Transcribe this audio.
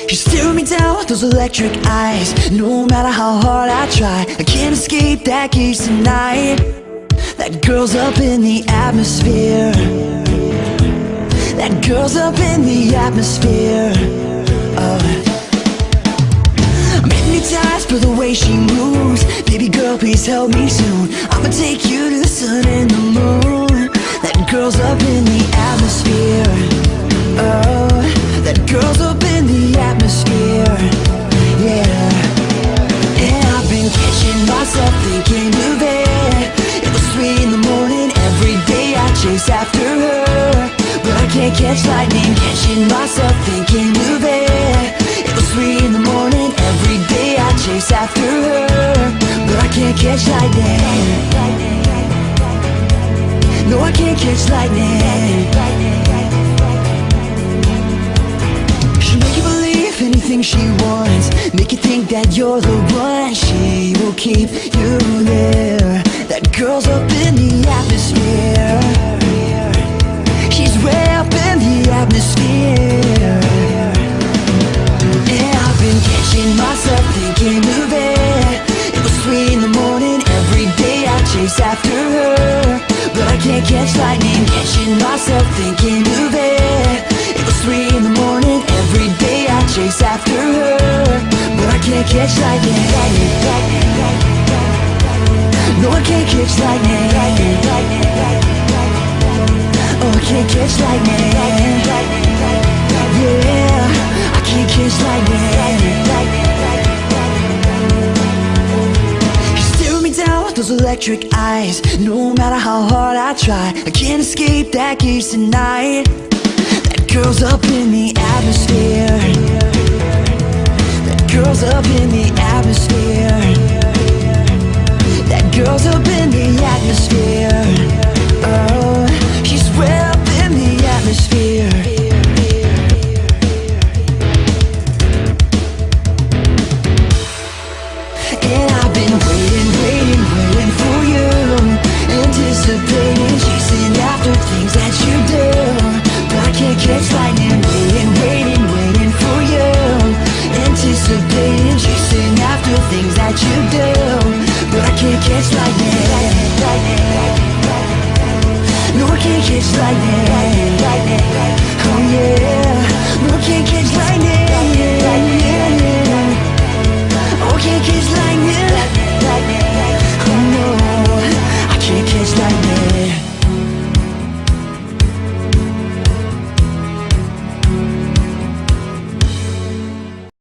You stare me down with those electric eyes. No matter how hard I try, I can't escape that gaze tonight. That girl's up in the atmosphere. That girl's up in the atmosphere. I'm hypnotized by the way she moves. Baby girl, please help me soon. I'ma take you to the sun and the moon. That girl's up in the atmosphere. Oh, that girl's up in the atmosphere. Yeah. And I've been catching myself thinking of it. It was 3 in the morning, every day I chase after her, but I can't catch lightning. Catching myself thinking of it. It was 3 in the morning, every day I chase after her, but I can't catch lightning. No, I can't catch lightning. She'll make you believe anything she wants, make you think that you're the one. She will keep you there. That girl's up in the atmosphere. She's way up in the atmosphere. And I've been catching myself thinking of it. It was 3 in the morning, every day I chase after her, but I can't catch lightning. Catching myself thinking of it. It was 3 in the morning, every day I chase after her, but I can't catch lightning. No, I can't catch lightning. Oh, I can't catch lightning. Yeah, I can't catch lightning. You stare me down with those electric eyes. No matter how hard I try, I can't escape that gaze tonight. That girl's up in the atmosphere.